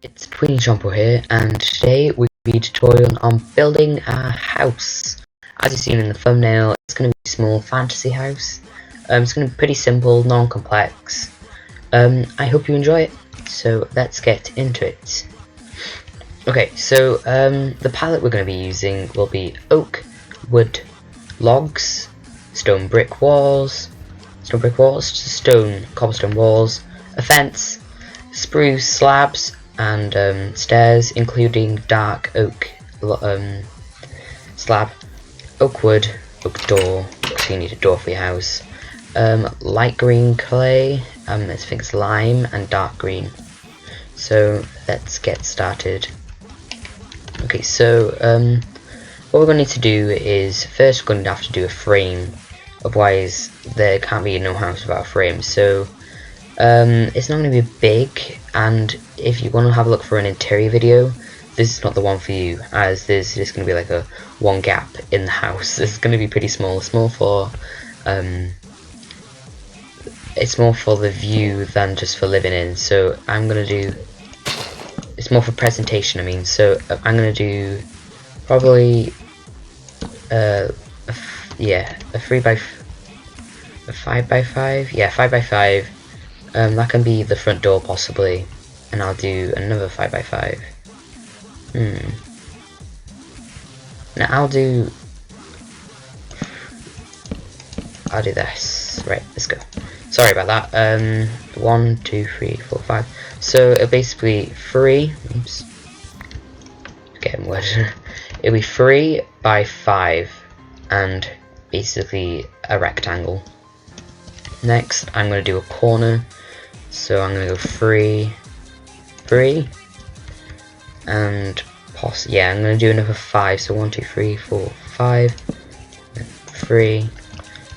It's Tweeny Chompo here, and today we'll be tutorial on building a house. As you've seen in the thumbnail, it's going to be a small fantasy house. It's going to be pretty simple, non-complex. I hope you enjoy it, so let's get into it. Okay, so the palette we're going to be using will be oak, wood, logs, stone brick walls, stone cobblestone walls, a fence, spruce slabs, and stairs, including dark oak slab, oak wood, oak door, so you need a door for your house, light green clay, I think it's lime, and dark green. So let's get started. Okay, so what we're going to need to do is first we're going to have to do a frame, otherwise there can't be no house without a frame. So it's not going to be big, and if you want to have a look for an interior video, this is not the one for you, as there's just going to be like a one gap in the house. It's going to be pretty small. It's more for the view than just for living in. So I'm going to do, it's more for presentation, I mean. So I'm going to do probably a 5 by 5, yeah, 5 by 5. That can be the front door possibly, and I'll do another 5 by 5. Now I'll do this. Right, let's go. Sorry about that. 1, 2, 3, 4, 5. So it'll basically 3. Oops. Getting wet. It'll be 3 by 5, and basically a rectangle. Next, I'm going to do a corner. So I'm going to go 3, 3, and I'm going to do another 5. So 1, 2, 3, 4, 5, and 3.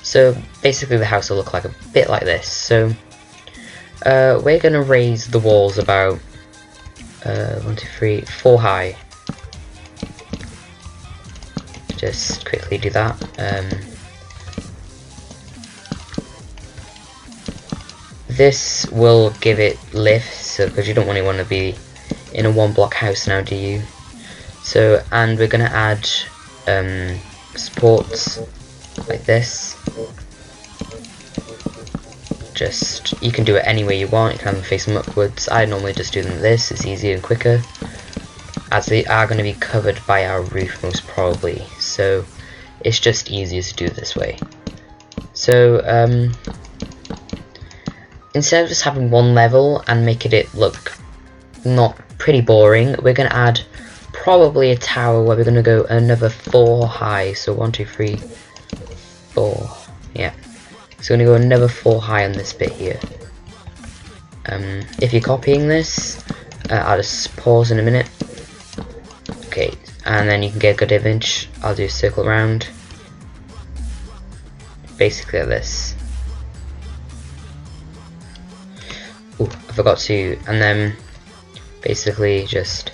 So basically the house will look like a bit like this. So we're going to raise the walls about 1, 2, 3, 4 high. Just quickly do that. This will give it lift, so because you don't want to be in a one block house now, do you? So, and we're going to add supports like this. Just, you can do it any way you want. You can face them upwards. I normally just do them like this. It's easier and quicker, as they are going to be covered by our roof most probably. So it's just easier to do it this way. So instead of just having one level and making it look not pretty boring, we're going to add probably a tower where we're going to go another 4 high. So 1, 2, 3, 4. Yeah. So we're going to go another 4 high on this bit here. If you're copying this, I'll just pause in a minute. Okay, and then you can get a good image. I'll do a circle around. Basically like this. Ooh, I forgot to, and then basically just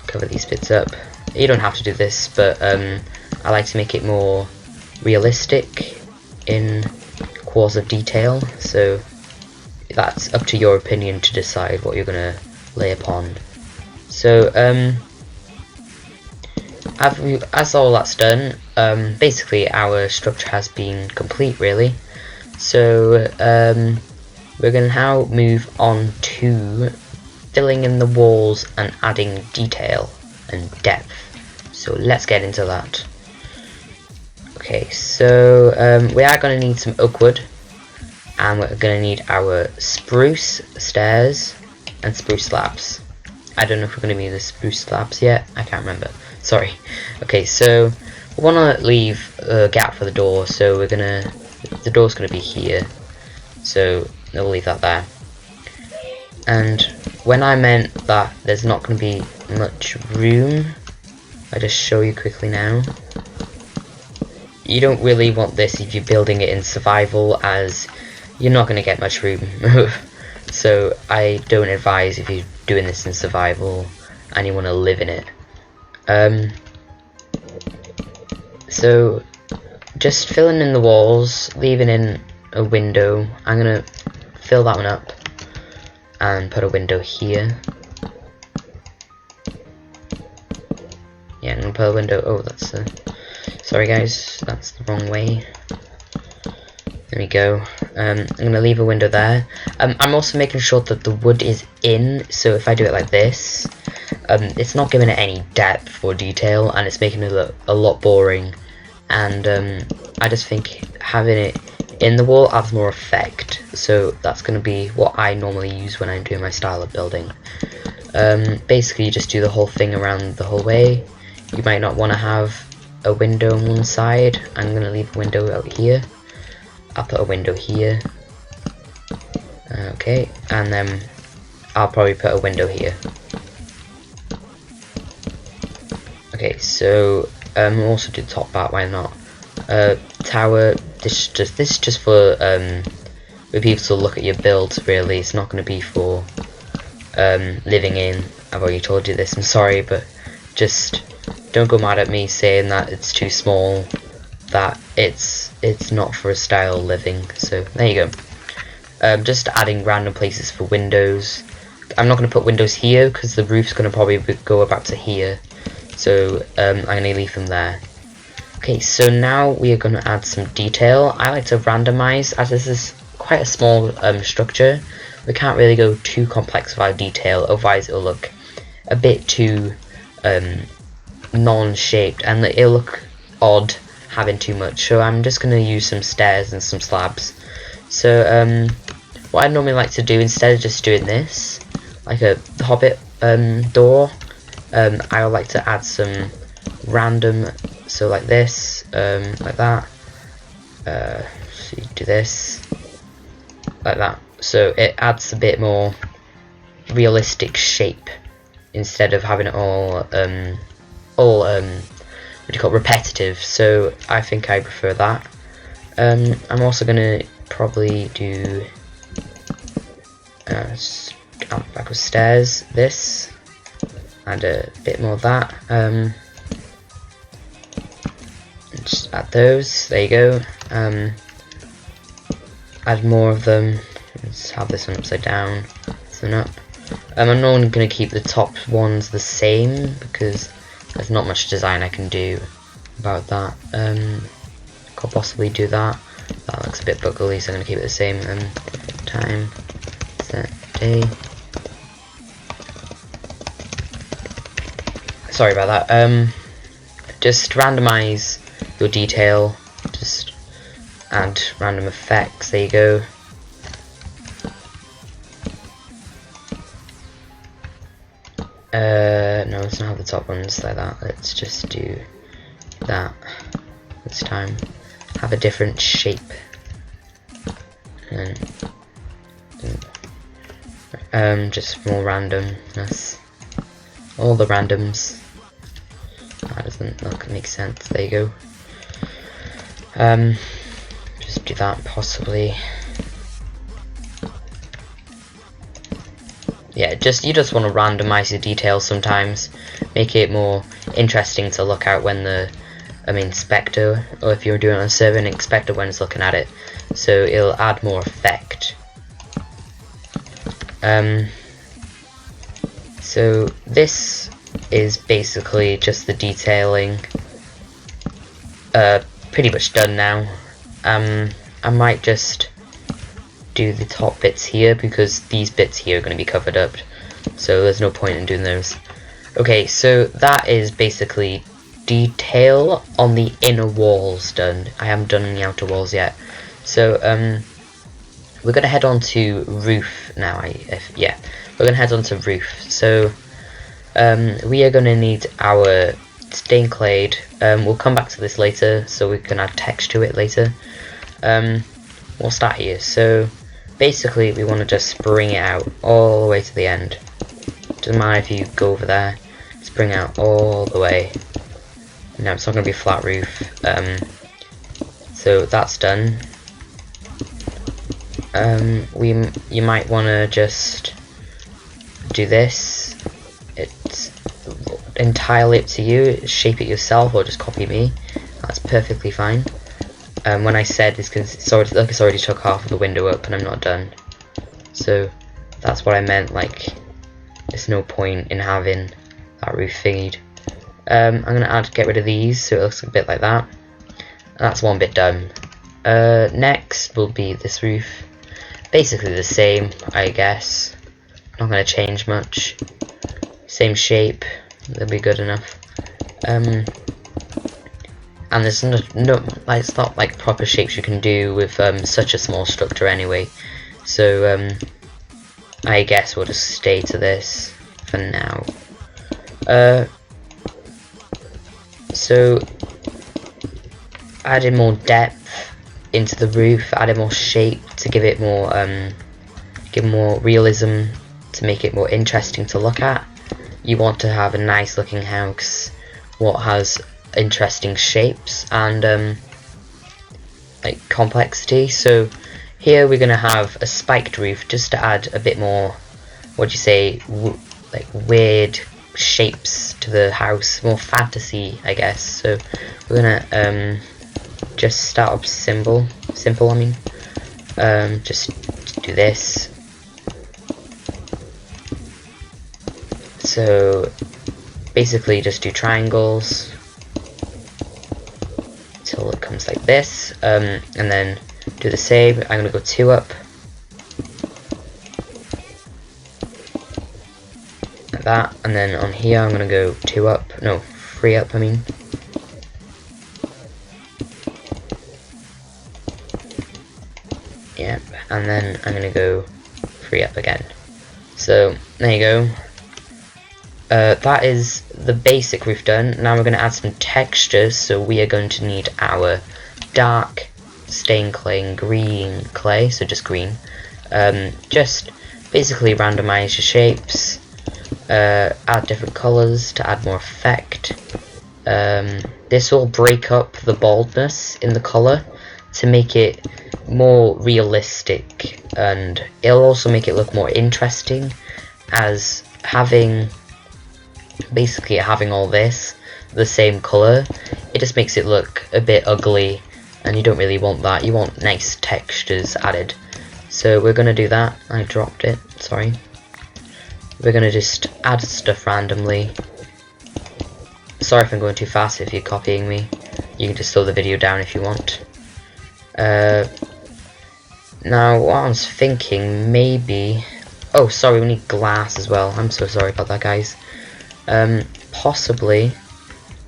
cover these bits up. You don't have to do this, but I like to make it more realistic in cores of detail, so that's up to your opinion to decide what you're gonna lay upon. So as all that's done, basically our structure has been complete really. So we're going to now move on to filling in the walls and adding detail and depth. So let's get into that. Okay, so we are going to need some oak wood, and we're going to need our spruce stairs and spruce slabs. I don't know if we're going to need the spruce slabs yet. I can't remember. Sorry. Okay, so we want to leave a gap for the door, so the door's going to be here. So we'll leave that there. And when I meant that there's not going to be much room, I just show you quickly now. You don't really want this if you're building it in survival, as you're not going to get much room. So I don't advise if you're doing this in survival and you want to live in it. So just filling in the walls, leaving in a window. I'm gonna fill that one up and put a window here. Yeah, I'm gonna put a window. Oh, that's sorry guys, that's the wrong way. There we go. I'm gonna leave a window there. I'm also making sure that the wood is in, so if I do it like this, it's not giving it any depth or detail, and it's making it look a lot boring. And I just think having it in the wall adds more effect. So that's gonna be what I normally use when I'm doing my style of building. Basically, you just do the whole thing around the whole way. You might not want to have a window on one side. I'm gonna leave a window out here. I'll put a window here. Okay, and then I'll probably put a window here. Okay, so also do the top part. Why not? Tower. This is just for people to look at your build. Really, it's not going to be for living in. I've already told you this. I'm sorry, but just don't go mad at me saying that it's too small. That it's not for a style of living. So there you go. Just adding random places for windows. I'm not going to put windows here because the roof's going to probably go about to here. So I'm going to leave them there. Okay, so now we are going to add some detail. I like to randomize, as this is quite a small structure. We can't really go too complex with our detail, otherwise it'll look a bit too non-shaped, and it'll look odd having too much. So I'm just going to use some stairs and some slabs. So what I normally like to do, instead of just doing this, like a Hobbit door, I would like to add some random, so like this, like that. So you do this, like that. So it adds a bit more realistic shape instead of having it all what do you call it, repetitive. So I think I prefer that. I'm also gonna probably do back with stairs, this, and a bit more of that. Just add those. There you go. Add more of them. Let's have this one upside down. This one up. I'm not going to keep the top ones the same because there's not much design I can do about that. Could possibly do that. That looks a bit buggly, so I'm going to keep it the same. Time, set, day. Sorry about that. Just randomize your detail. Just add random effects. There you go. No, let's not have the top ones like that. Let's just do that this time. Have a different shape. And just more randomness. All the randoms. That doesn't make sense. There you go. Just do that possibly. Yeah, you just want to randomize your details sometimes, make it more interesting to look at when the inspector, or if you're doing it on a server, an inspector when it's looking at it, so it'll add more effect. So this is basically just the detailing, pretty much done now. I might just do the top bits here because these bits here are going to be covered up, so there's no point in doing those. Okay, so that is basically detail on the inner walls done. I haven't done the outer walls yet. So we're going to head on to roof now. Yeah, we're going to head on to roof. So we are going to need our stained clay. We'll come back to this later, so we can add text to it later. We'll start here. So basically we want to just bring it out all the way to the end. Doesn't matter if you go over there, just bring it out all the way. No, it's not going to be a flat roof. So that's done. You might want to just do this. It's entirely up to you. Shape it yourself or just copy me. That's perfectly fine. When I said it's because it's already took half of the window up and I'm not done. So that's what I meant. Like, there's no point in having that roof thingied. I'm gonna get rid of these so it looks a bit like that. That's one bit done. Next will be this roof. Basically the same, I guess. Not gonna change much. Same shape, that'll be good enough. And there's like, it's not like proper shapes you can do with such a small structure anyway. So I guess we'll just stay to this for now. So adding more depth into the roof, adding more shape to give it more realism, to make it more interesting to look at. You want to have a nice looking house what has interesting shapes and like complexity. So here we're gonna have a spiked roof just to add a bit more, what do you say, like weird shapes to the house, more fantasy, I guess. So we're gonna just start up simple. I mean, just do this. So basically, just do triangles until it comes like this, and then do the same. I'm gonna go 2 up. Like that, and then on here I'm gonna go 2 up, no, 3 up I mean. Yep, and then I'm gonna go 3 up again. So there you go. That is the basic roof done. Now we're gonna add some textures, so we are going to need our dark stained clay and green clay, so just green. Just basically randomize your shapes. Add different colors to add more effect. This will break up the baldness in the color to make it more realistic, and it'll also make it look more interesting, as basically having all this the same color, it just makes it look a bit ugly, and you don't really want that. You want nice textures added. So we're gonna do that. I dropped it, sorry. We're gonna just add stuff randomly. Sorry if I'm going too fast. If you're copying me, you can just slow the video down if you want. Now what I was thinking, maybe, oh sorry, we need glass as well. I'm so sorry about that, guys. Possibly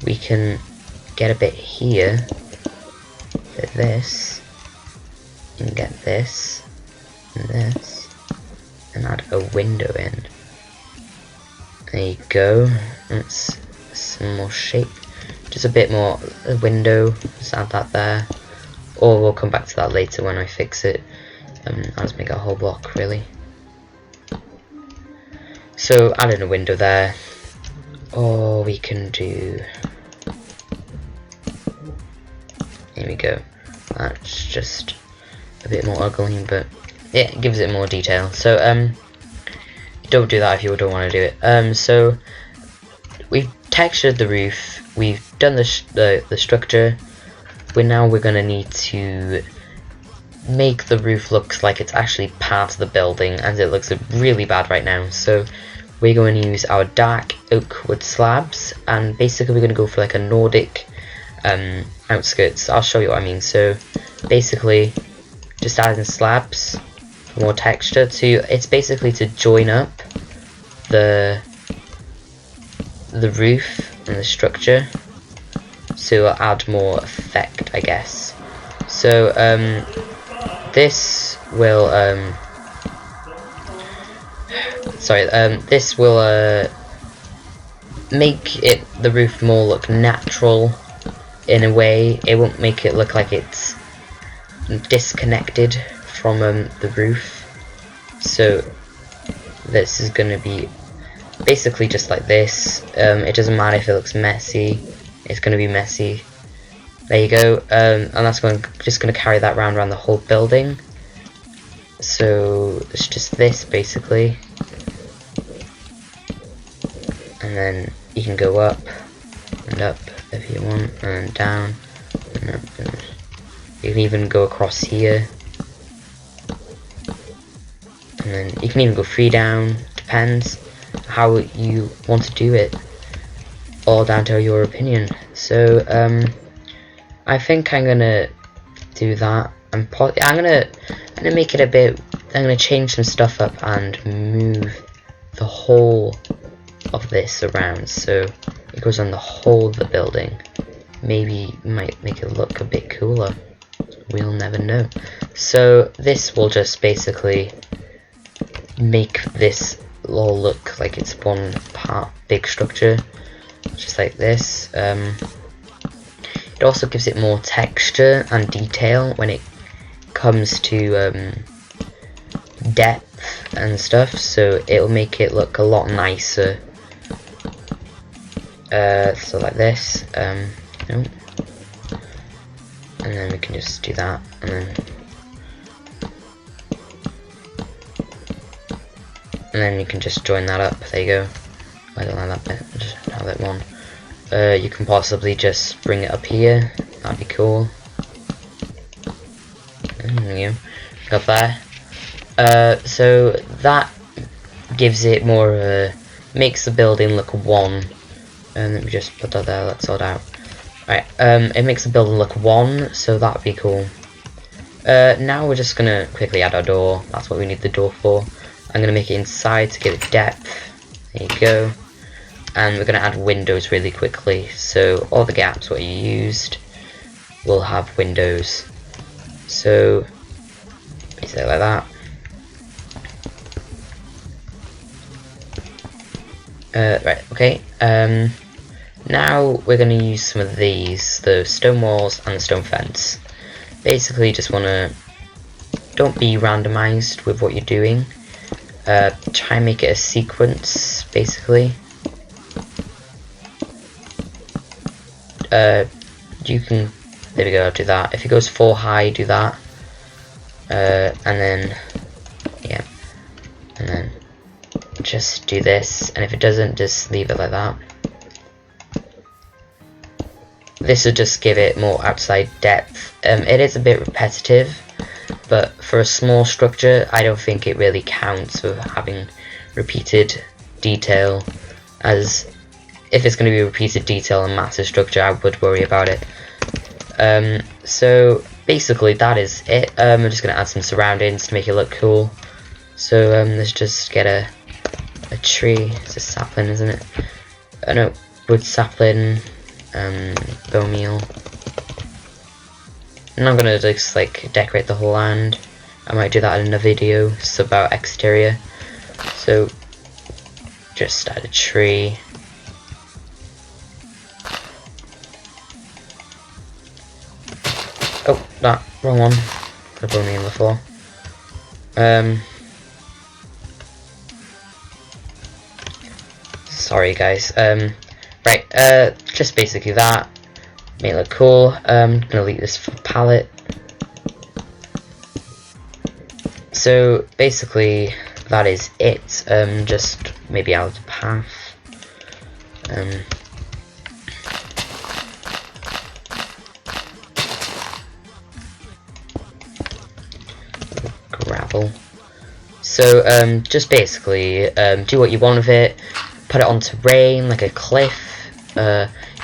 we can get a bit here, get this, and get this and this, and add a window in. There you go. That's some more shape, just a bit more a window. Just add that there, or we'll come back to that later when I fix it. I'll just make a whole block really. So add in a window there. Or we can do, here we go. That's just a bit more ugly, but yeah, it gives it more detail. So don't do that if you don't want to do it. So we've textured the roof, we've done the structure. We're gonna need to make the roof look like it's actually part of the building, and it looks really bad right now. So we're going to use our dark oak wood slabs, and basically we're going to go for like a Nordic outskirts. I'll show you what I mean. So basically just adding slabs for more texture. It's basically to join up the roof and the structure, so it'll add more effect, I guess. So this will this will make the roof more look natural in a way. It won't make it look like it's disconnected from the roof. So this is going to be basically just like this. It doesn't matter if it looks messy, it's going to be messy. There you go. And that's just going to carry that around the whole building. So it's just this basically, and then you can go up and up if you want, and down and up, and you can even go across here, and then you can even go 3 down. Depends how you want to do it. all down to your opinion. So I think I'm gonna do that. I'm gonna make it a bit. I'm gonna change some stuff up and move the whole of this around so it goes on the whole of the building. Maybe might make it look a bit cooler. We'll never know. So this will just basically make this all look like it's one part big structure, just like this. It also gives it more texture and detail when it comes to depth and stuff, so it'll make it look a lot nicer. So like this, nope. And then we can just do that, and then you can just join that up. There you go. I don't like that bit. I'll just have that one. You can possibly just bring it up here. That'd be cool. There you go. Got there. So that gives it more. Makes the building look one. And let me just put that there. Let's sort out. Right. It makes the building look one. So that'd be cool. Now we're just gonna quickly add our door. That's what we need the door for. I'm gonna make it inside to give it depth. There you go. And we're gonna add windows really quickly. So all the gaps what you used will have windows. So basically like that. Right. Okay. Now we're gonna use some of these, the stone walls and the stone fence. Basically, just wanna don't be randomized with what you're doing. Try and make it a sequence, basically. You can, there we go, do that. If it goes 4 high, do that. And then, yeah. And then just do this. And if it doesn't, just leave it like that. This will just give it more outside depth. It is a bit repetitive, but for a small structure, I don't think it really counts for having repeated detail. As if it's going to be repeated detail and massive structure, I would worry about it. So basically that is it. I'm just going to add some surroundings to make it look cool. So let's just get a tree. It's a sapling, isn't it? No, wood sapling, bone meal. And I'm going to just like decorate the whole land. I might do that in a video. It's about exterior. So just add a tree. Oh, that wrong one. Could have been before. Sorry guys. Right. Just basically that. Make it look cool. I'm gonna leave this for palette. So basically that is it. Just maybe out of the path. Gravel. So just basically do what you want with it. Put it on terrain like a cliff.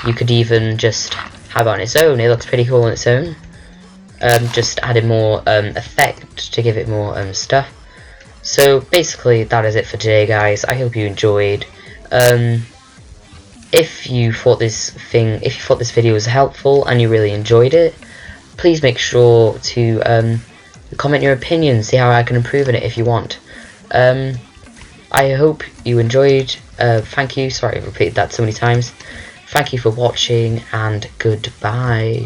You could even just have it on its own. It looks pretty cool on its own. Just added more effect to give it more stuff. So basically that is it for today, guys. I hope you enjoyed. If you thought this video was helpful and you really enjoyed it, please make sure to comment your opinion, see how I can improve on it if you want. I hope you enjoyed. Thank you. Sorry I repeated that so many times. Thank you for watching, and goodbye.